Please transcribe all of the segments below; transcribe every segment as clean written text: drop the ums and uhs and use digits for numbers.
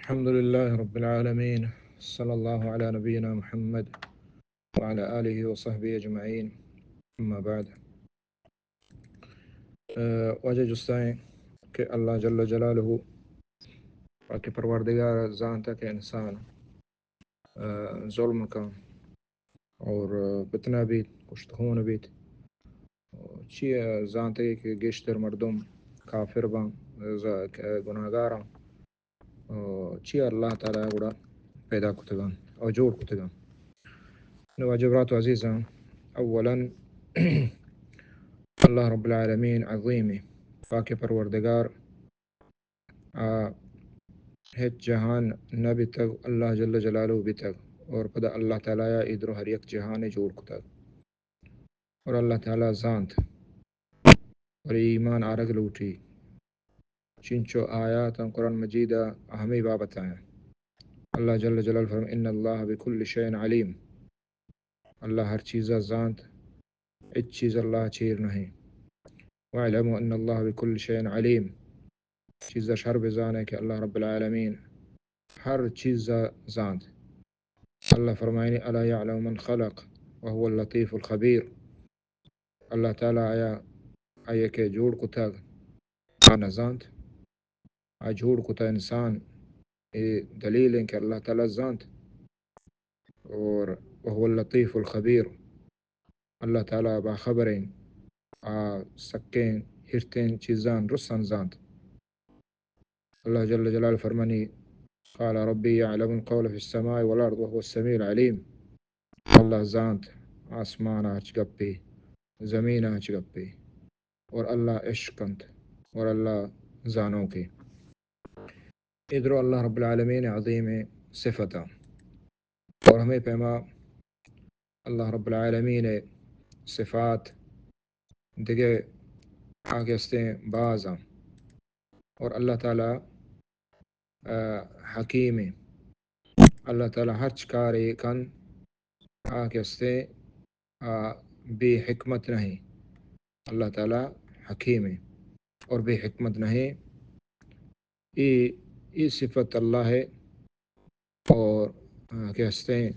الحمد لله رب العالمين، صلى الله على نبينا محمد وعلى آله وصحبه أجمعين. أما بعد، وجہ جستائیں کہ اللہ جل جلالہ کہ پروردگار زانتا کہ انسان ظلم کا اور بتنا بیت کشتخون بیت چی زانتے کہ گشتر مردم کافر بان گناہگاران چی اللہ تعالیٰ گوڑا پیدا کتگان اور جوڑ کتگان. واجبات عزیزاں، اولا اللہ رب العالمین عظیمی پاک پروردگار ہیچ جہان نہ بھی تگ اللہ جل جلالہ بھی تگ اور پدا اللہ تعالیٰ ادھر ہر یک جہان جوڑ کتگ اور اللہ تعالیٰ زانت اور ایمان آرگ لوٹی چنچو آیات قرآن مجیدہ ہمیں بابت آئیں. اللہ جل جلالہ فرم ان اللہ بکل شین علیم، اللہ ہر چیزہ زانت اچ چیز اللہ چیر نہیں. وَاعْلَمُوا أَنَّ اللَّهَ بِكُلِّ شَيْءٍ عَلِيمٌ، چیزہ شر بزانے کہ اللہ رب العالمین ہر چیزہ زانت. اللہ فرمائنی الا يعلم من خلق وهو اللطیف الخبیر، اللہ تعالیٰ آیا کہ جوڑ کتا آنا زانت، جوڑ کتا انسان دلیل ہے کہ اللہ تعالیٰ زانت اور وهو اللطیف الخبیر، اللہ تعالیٰ باخبرین سکین ہرتین چیزان رسان زانت. اللہ جل جلال فرمانی قال ربی یعلم القول فی السماء والارض وهو السمیع العلیم، اللہ زانت آسمان آچ گپی زمین آچ گپی اور اللہ عشقنت اور اللہ زانوں کی. ادھر اللہ رب العالمین عظیم صفتہ اور ہمیں پیما اللہ رب العالمین صفات دیگے آگے استیں بعضاں اور اللہ تعالیٰ حکیم، اللہ تعالیٰ ہر چکارے کن آگے استیں بے حکمت نہیں. اللہ تعالیٰ حکیم اور بے حکمت نہیں، یہ صفت اللہ ہے. اور کہتے ہیں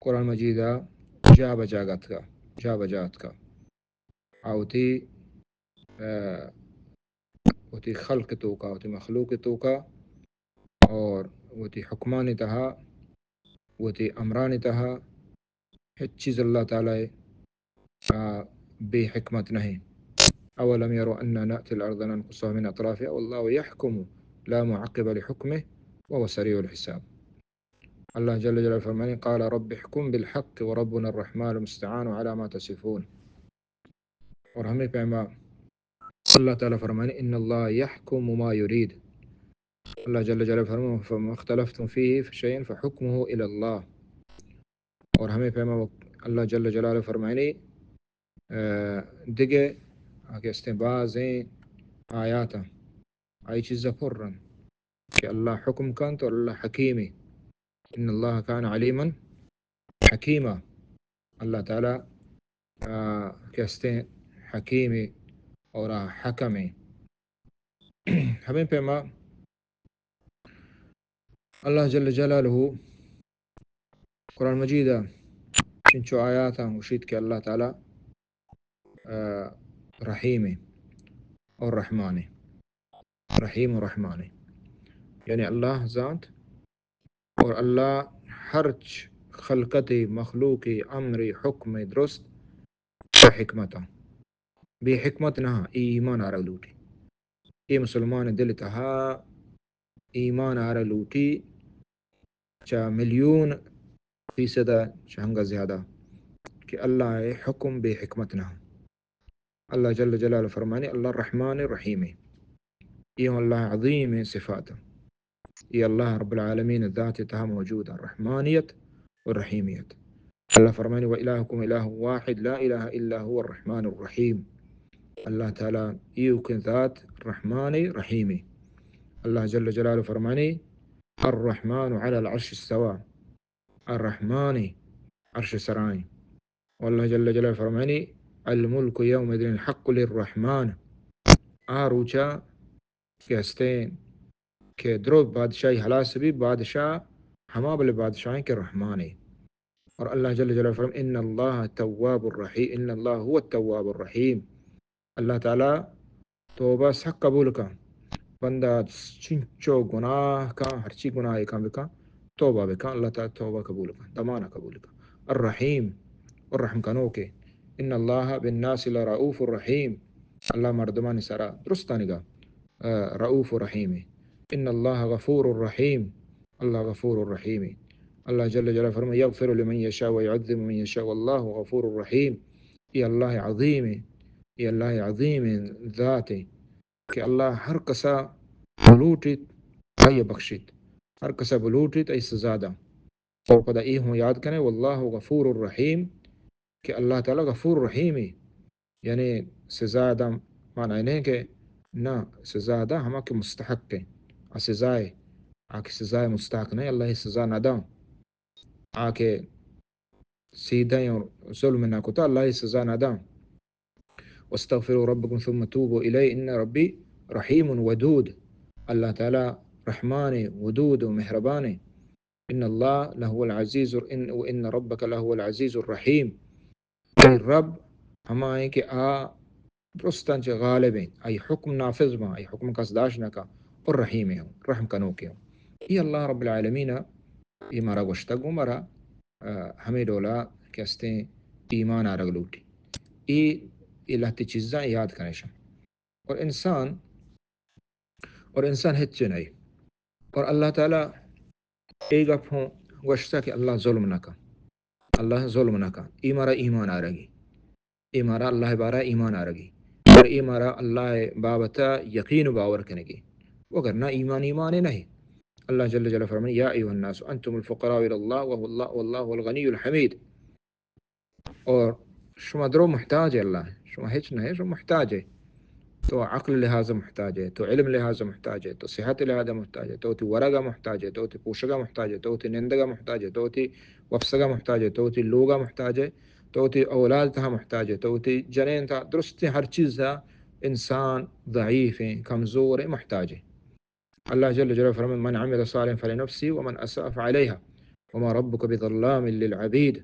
قرآن مجیدہ جا بجات کا ہوتی خلق تو کا ہوتی مخلوق تو کا اور ہوتی حکمان تہا ہوتی امران تہا ہیچ چیز اللہ تعالیٰ بے حکمت نہیں. اولم يروا أنا نأتي الأرض ننقصها من أطرافها والله يحكم لا معقب لحكمه وهو سريع الحساب. اللہ جل جلالہ فرمانی قال رب احکم بالحق وربنا الرحمن المستعان على ما تصفون. اور ہمیں پیما اللہ تعالیٰ فرمانی ان اللہ يحكم ما يريد، اللہ جل جلالہ فرمانی فما اختلفتم فيه في شيء فحكمه الى اللہ. اور ہمیں پیما اللہ جل جلالہ فرمانی دیگے آگے استنبازیں آیاتا آئی چیزا پرن کہ اللہ حکم کن تو اللہ حکیمی، ان اللہ کان علیما حکیمہ، اللہ تعالیٰ کہتے ہیں حکیمی اور حکمی. ہمیں پیما اللہ جل جلالہ قرآن مجیدہ چنچو آیاتا مشید کہ اللہ تعالیٰ رحیم اور رحمان، رحیم و رحمان، یعنی اللہ ذات اور اللہ ہر خلقت مخلوق امر حکم درست حکمتا بے حکمت نہ ایمان آرہ لوٹی. یہ مسلمان دل تہا ایمان آرہ لوٹی چا ملیون فیصدہ چہنگا زیادہ کہ اللہ حکم بے حکمت نہ. اللہ جل جلالہ فرمانے اللہ الرحمن الرحیم، یہ اللہ عظیم صفات، یہ اللہ رب العالمین ذات تہا موجود الرحمانیت والرحیمیت. اللہ فرمانے وَإِلَهُكُمْ إِلَهُ وَاحِدٌ لَا إِلَهَ إِلَّا هُوَ الرحمن الرحیم. اللہ تعالیٰ یہ ذات رحمان رحیمی. اللہ جل جلالہ فرمانے الرحمن على العرش استوى، الرحمن عرش سرائیں. واللہ جل جلالہ فرمانے الملک یومئذ الحق للرحمن، آروچا کہستین کہ درو بادشاہی حلاس بھی بادشاہ ہما بل بادشاہیں کے رحمان ہے. اور اللہ جل جلالہ فرم ان اللہ تواب الرحیم ان اللہ هو التواب الرحیم. اللہ تعالیٰ توبہ سخ قبول کا بندہ چنچو گناہ کا ہرچی گناہ کا بکا توبہ بکا اللہ تعالیٰ توبہ قبول کا دمانہ قبول کا. الرحیم اور رحم کنو کے ان اللہ بالناس لرؤوف الرحیم. اللہ مردمان سرا درست نگا رؤوف الرحیم. ان اللہ غفور الرحیم اللہ غفور الرحیم. اللہ جل جلالہ فرمائے یغفر لمن یشاء ویعذب من یشاء واللہ غفور الرحیم. یہ اللہ عظیم ہے یہ اللہ عظیم ذات ہے کہ اللہ ہر کسا بلوٹت ای بخشت ہر کسا بلوٹت ای سزادہ. اور خدا ای ہوں یاد کریں واللہ غفور الرحیم کہ اللہ تعالیٰ غفور الرحیم ہے. یعنی سزا دا معنی نہیں کہ نہ سزا دا ہما کے مستحق ہے سزائے آکے سزائے مستحق نہیں اللہ سزا نہ دا آکے سیدھا اور ظلم نہ کتا اللہ سزا نہ دا. واستغفروا ربکم ثم توبوا الیہ ان ربی رحیم ودود. اللہ تعالیٰ رحمان ودود و مہربان. ان اللہ لہو العزیز وان ربک لہو العزیز الرحیم. رب ہمائیں کہ درستان چه غالب ہیں ای حکم نافذ ما ای حکم قصداش نکا اور رحیم ہوں رحم کنو کے ہوں. یہ اللہ رب العالمین یہ مارا گوشتگو مارا ہمیں ڈولا کہستے ہیں ایمان آرگ لوٹی یہ لہتی چیزاں یاد کرنے شاں. اور انسان ہچے نہیں اور اللہ تعالیٰ ایک اپوں گوشتا کہ اللہ ظلم نکا اللہ ظلم نکا ای مارا ایمان آرگی ای مارا اللہ بارا ایمان آرگی اور ای مارا اللہ بابتا یقین و باور کنگی وگر نہ ایمان نہیں. اللہ جل جلالہ فرمائے یا ایھا الناس انتم الفقراء الی اللہ واللہ الغنی الحمید. اور شما درو محتاج ہے اللہ شما ہچ نہیں شما محتاج ہے تو عقل لحاظ محتاج ہے تو علم لحاظ محتاج ہے تو صحت لحاظ محتاج ہے تو ورگا محتاج ہے تو پوشگا محتاج ہے تو نندگا محتاج ہے تو وفسگا محتاج ہے تو لوگا محتاج ہے تو اولاد تھا محتاج ہے تو جنین تھا درست ہر چیز تھا. انسان ضعیف ہیں کمزور ہے محتاج ہے. اللہ جل جلالہ فرمائے من عمل صالحا فلنفسه ومن اساء فعليها وما ربك بظلام للعبید.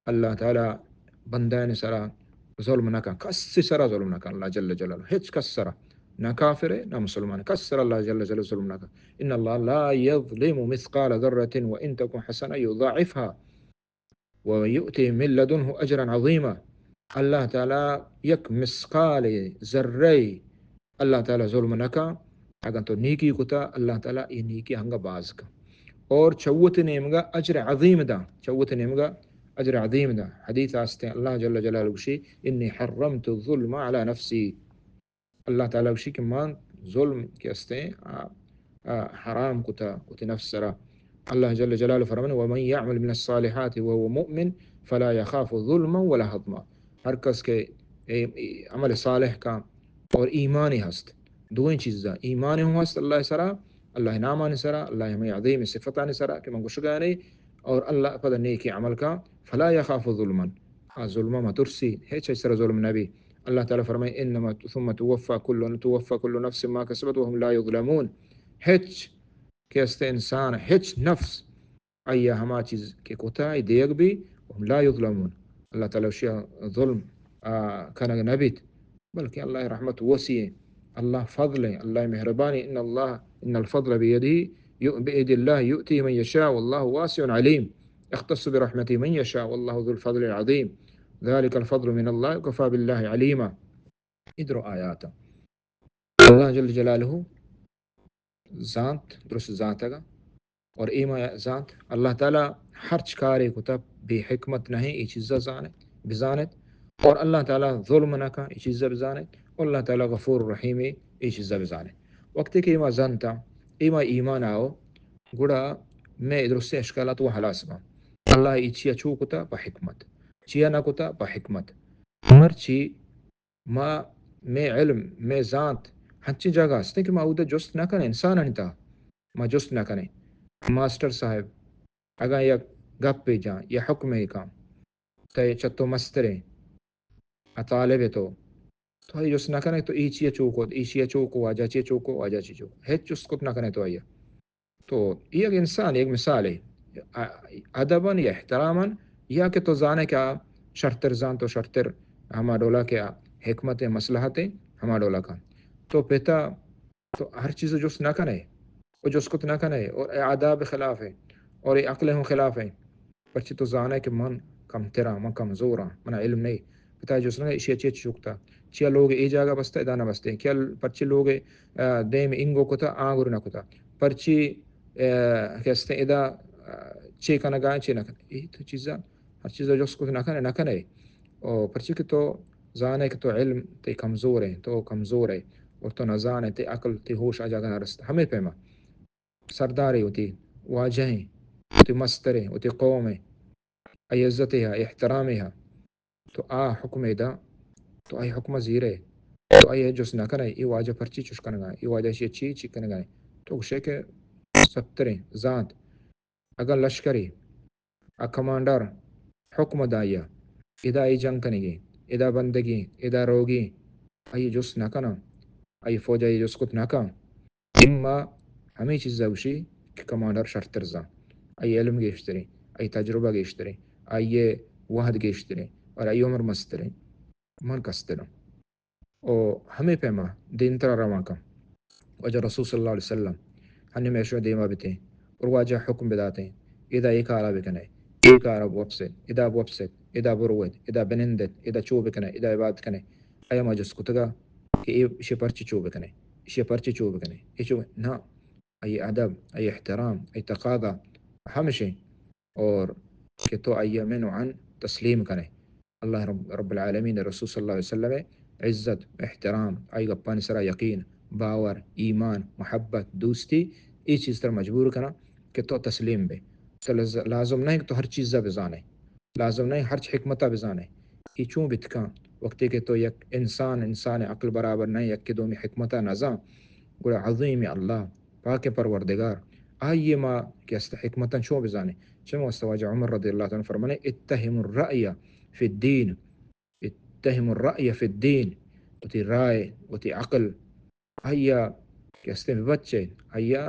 اللہ تعالیٰ بندان سرا ظلم نہ کن کس سرا ظلم نہ کن اللہ جل جلالہ ہچ کس سرا نہ کافر ہے نہ مسلمان کس سرا اللہ جل جلالہ ظلم نہ کن. ان اللہ لا يظلم مثقال ذرة وان تكن حسنة يضاعفها ويؤتي من لدنه اجرا عظیما. اللہ تعالیٰ یک مثقال ذرے اللہ تعالیٰ ظلم نہ کن اگر تو نیکی کتا اللہ تعالیٰ یہ نیکی ہنگا باز کا اور چوت نیمگا اجر عظیم دا چوت نیمگا اجر عظیم دا. حدیث آستے ہیں اللہ جل جلالہ وشی انی حرمت الظلم علی نفسی. اللہ تعالیٰ وشی کہ مان ظلم کے استے ہیں حرام کتا کتی نفس سرا. اللہ جل جلالہ فرمانے ومن یعمل من الصالحات وهو مؤمن فلا يخاف ظلما ولا هضما. ہر کس کے عمل صالح کا اور ایمانی ہست دوئیں چیزاں ایمان ہوں ہست اللہ سرا اللہ نامان سرا اللہ ہمیں عظیم صفتان سرا کہ من گشگا نہیں اور اللہ پدہ نیکی عمل کا فلا يخاف ظلما ظلما ما ترسی ہے چھ سر ظلم نبی. اللہ تعالیٰ فرمائے انما ثم توفى كل نفس ما كسبت وهم لا يظلمون. ہچ کہ است انسان ہچ نفس ایا ہما چیز کے کوتاہی دیگ بھی وهم لا يظلمون. اللہ تعالیٰ شیع ظلم کنگ نبیت بلکہ اللہ رحمت وسیع اللہ فضل اللہ مہربانی. ان الفضل بید اللہ یؤتی من یشاء واللہ واسع علیم اختص برحمتی من یشاء واللہ ذو الفضل العظیم ذلك الفضل من اللہ وکفى باللہ علیما. ادھر آیات اللہ جل جلالہ ذات درست ذات گا اور ایما ذات اللہ تعالیٰ ہر چکارے کتا بے حکمت نہیں یہ چیزہ بزانت اور اللہ تعالیٰ ظلم نہ کا یہ چیزہ بزانت اور اللہ تعالیٰ غفور الرحیم یہ چیزہ بزانت. وقت کہ ایما زانتا ایما ایمان آؤ گڑا میں درست اشکالات و حلاس با اللہ یہ چیا چو کتا با حکمت چیا نہ کتا با حکمت مرچی ما میں علم میں ذات ہنچی جگہ ہستے کہ ما اودا جست نہ کنے انسان انتا ما جست نہ کنے. ماسٹر صاحب اگا یا گپ پہ جان یا حکم ہے کام تے چتو مسترے طالب ہے تو یہ جس نہ کنے تو ای چیئے چوکو ای چیئے چوکو آجا چیئے چوکو آجا چیئے چوکو ہے جس کت نہ کنے تو آیا تو یہ ایک انسان ایک مثال ہے ادباً یا احتراماً یا کہ تو زانے کیا شرطر زان تو شرطر ہما ڈولا کیا حکمت مصلحت ہما ڈولا کا تو پتا تو ہر چیز جس نہ کنے وہ جس کو نہ کنے اور آداب خلاف ہے اور یہ عقل ہوں خلاف ہے پرچی تو زانے کہ من کم تیرا من کمزور ہاں من علم نہیں پتا جس نے اسی اچھی چکتا چیا لوگ ای جگہ بستے ادانا بستے کیا پرچی لوگ دیم انگو کتا آنگر نہ کتا پرچی کہتے ادا چی کنا گائیں چی نہ کنے یہ تو چیزاں ہر چیز جس کو نہ کنے اور پرچی کہ تو زانے کہ تو علم تے کمزور ہے تو کمزور ہے اور تو نہ زانے تے عقل تے ہوش آ جاگا نہ رست ہمیں پیما سرداری ہوتی واجہیں ہوتی مستریں ہوتی قومیں ای عزتها احترامها تو حکم دا تو ای حکم زیرے تو ای جس نہ کرے ای واجہ پرچی چش کن گائے ای واجہ چی کن گائے تو گشے کے ستریں ذات اگر لشکری کمانڈر حکم دایا ادا ای جنگ کنگی ادا بندگی ادا روگی ای جس نہ کنا ای فوج ای جس کت نہ کن اما ہمیں چیز زوشی کہ کمانڈر شرطر زان ای علم گیشتری ای تجربہ گیشتری ای وحد گیشتری اور ای عمر مستری من کسترم او ہمیں پیما دین ترا رواں کا وجہ رسول صلی اللہ علیہ وسلم ہن میشو دیما بتے اور واجہ حکم بداتے اذا ایکارا بکنے ایکارا بوبسد اذا بوبسد اذا بروت اذا بنندت اذا چو بکنے اذا عبادت کنے ایا ماجس کتگا کہ یہ پرچی چو بکنے یہ پرچی چو بکنے یہ چو نا ای ادب ای احترام ای تقاضا ہمشے اور کہ تو ای منو عن تسلیم کرے اللہ رب العالمین رسول صلی اللہ علیہ وسلم عزت احترام ای گپان سرا یقین باور ایمان محبت دوستی ای چیز تر مجبور کرنا کہ تو تسلیم بے تو لازم نہیں کہ تو ہر چیزہ بزانے لازم نہیں ہر حکمتہ بزانے ای چون بتکان وقتی کہ تو یک انسان عقل برابر نہیں یک کہ دومی حکمتہ نظام گوڑا عظیم اللہ پاک پروردگار آئیے ما کہ است حکمتاً شو بزانے چمو استواجہ عمر رضی اللہ عنہ فرمانے اتہم الرأی فی الدین اتہم الرأی فی الدین وتی رائے وتی عقل آئیا کہ استے میں بچے آئیا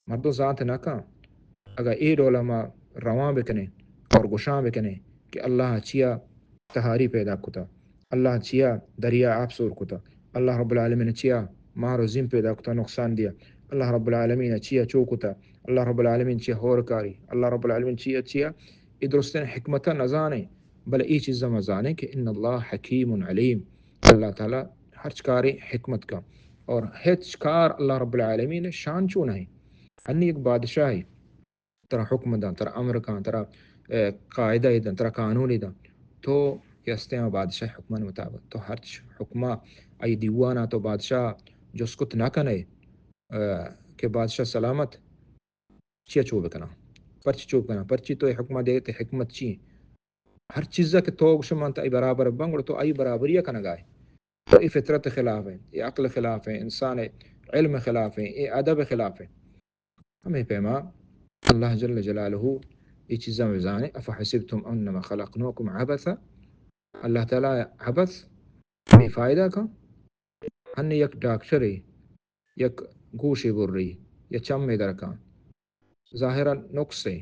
مردو ذات نہ کان اگر اے علماء رواں بکنے اور گشاں بکنے کہ اللہ چیا تہاری پیدا کتا اللہ چیا دریا آپ سور کتا اللہ رب العالمین چیا مارو زم پیدا کتا نقصان دیا اللہ رب العالمین چیا چوکتا اللہ رب العالمین چیا ہورکاری اللہ رب العالمین چیا ادرستین حکمتہ نزانے بل ای چیزا مزانے کہ ان اللہ حکیم علیم اللہ تعالی ہر چکاری حکمت کا اور ہچ کار اللہ رب العالمین شان چون ہے ہنی ایک بادشاہ ہے ترا حکم دا ترا امر کا ترا قاعدہ دا ترا قانون دا تو یستے ہیں بادشاہ حکمان مطابق تو ہر حکمہ ای دیوانا تو بادشاہ جس کت نہ کنے کہ بادشاہ سلامت چیا چوب کنا پرچی چوب کنا پرچی تو حکمہ دیتے حکمت چی ہر چیزہ کہ تو گشمانتا ای برابر بنگڑ تو ای برابریہ کنا گائے تو ای فطرت خلاف ہے ای عقل خلاف ہے انسان علم خلاف ہے ای ادب خلاف ہے ہمیں پیما اللہ جل جلالہ یہ چیزاں وزانے افحسبتم انما خلقناکم عبثا اللہ تعالیٰ عبث بے فائدہ کا ہن یک ڈاکٹر ہے یک گوشی بر رہی یا چم میں درکان ظاہرا نقص ہے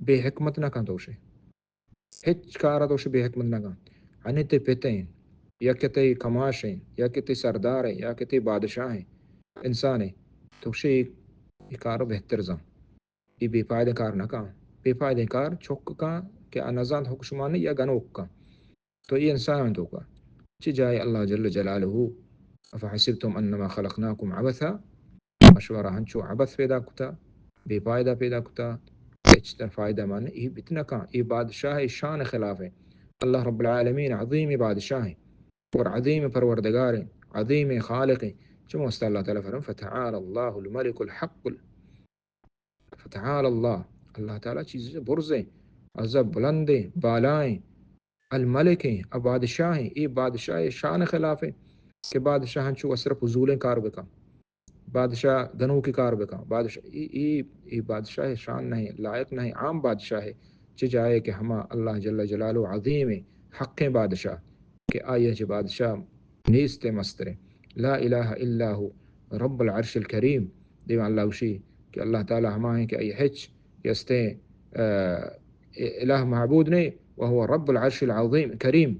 بے حکمت نہ کان دوشے ہچ کارا دوشے بے حکمت نہ کان ہن تے پیتے ہیں یا کتے کماش ہیں یا کتے سردار ہیں یا کتے بادشاہ ہیں انسان ہیں تو شے یہ کارو بہتر زم یہ بے فائدہ کار نہ کان بے فائدہ کار چھک کا کہ انزان حکشمانی یا گنوک کا تو یہ انسان تو کا چی جائے اللہ جل جلالہ افحسبتم انما خلقناکم عبثا مشورہ ہنچو عبث پیدا کتا بے فائدہ پیدا کتا اچتر فائدہ مانے یہ اتنا کان یہ بادشاہ شان خلاف ہے اللہ رب العالمین عظیم بادشاہ ہے اور عظیم پروردگار ہے عظیم خالق ہے چمو است اللہ تعالیٰ فرم فتعال اللہ الملک الحق فتعال اللہ تعالیٰ چیزیں برزیں عذب بلندیں بالائیں الملک ہیں اب بادشاہ ہیں یہ بادشاہ شان خلاف ہے کہ بادشاہ چو اصرف حضولیں کار بکا بادشاہ گنوں کی کار بکا بادشاہ یہ بادشاہ شان نہیں لائق نہیں عام بادشاہ ہے چی جائے کہ ہما اللہ جل جلالہ عظیم حق بادشاہ کہ آئیے چی بادشاہ نیست مستر لا الہ الا ہو رب العرش الکریم دیو اللہ وشی کہ اللہ تعالیٰ ہمائیں کہ ای ہچ یستیں الہ معبود نہیں وهو رب العرش العظیم کریم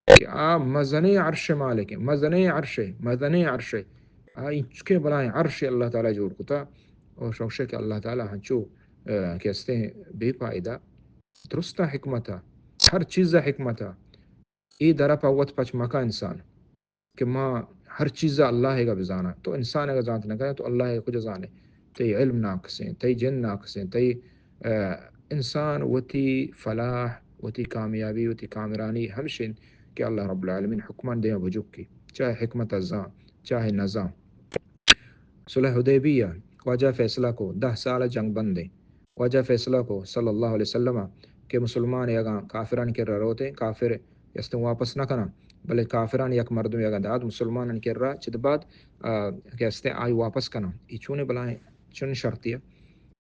کہ مزنی عرش مالک مزنی عرش کے بلائیں عرش اللہ تعالیٰ جوڑ کتا اور شوشے کہ اللہ تعالیٰ ہنچو کہستے ہیں بے فائدہ درستہ حکمتا ہر چیز حکمتا ای درا پوت پچ مکا انسان کہ ماں ہر چیز اللہ کا بزانا تو انسان اگر جانت نہ کرے تو اللہ کو جانے تی علم ناقصیں تی جن ناقصیں تی انسان وتی فلاح وتی کامیابی وتی کامرانی ہمشن کہ اللہ رب العالمین حکمان دے وجوب کی چاہے حکمت ازاں چاہے نظام صلح حدیبیہ وجہ فیصلہ کو 10 سال جنگ بندے وجہ فیصلہ کو صلی اللہ علیہ وسلم کہ مسلمان یگاں کافران کے روتے کافر یستوں واپس نہ کنا بلے کافران یک مردم یگاں داد مسلمان کے را چد بعد کہستے آئی واپس کنا ای چونے بلائیں چن شرطیہ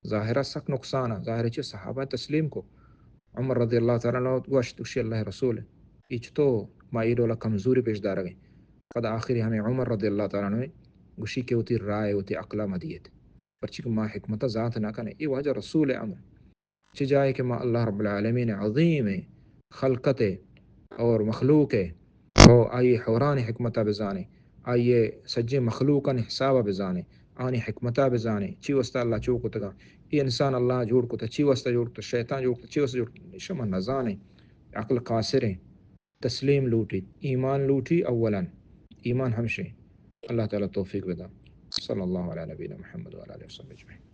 ظاہرہ سخت نقصان ظاہر چھ صحابہ تسلیم کو عمر رضی اللہ تعالیٰ عنہ گوشت وشی اللہ رسول ایچ تو مائیڈ والا کمزوری پیش دار گئے قد آخری ہمیں عمر رضی اللہ تعالیٰ عنہ گوشی کے ہوتی رائے ہوتی عقلہ مدیت پرچی کہ ماں حکمت ذات نہ کنے ای وجہ رسول عمر چھ جائے کہ ماں اللہ رب العالمین عظیم خلقت اور مخلوق اور آئیے حوران حکمتہ بزانے آئیے سجے مخلوقاً حسابہ بزانے آنی حکمتہ بزانے چی وستا اللہ چوکو تگا یہ انسان اللہ جوڑ کو تا چی وستا جوڑ کو شیطان جوڑ کو چی وستا جوڑ کو شما نزانے عقل قاصر ہیں تسلیم لوٹی ایمان لوٹی اولاً ایمان ہمشے اللہ تعالیٰ توفیق بدا صلی اللہ علیہ نبینا محمد وعلیہ وسلم اجمعین.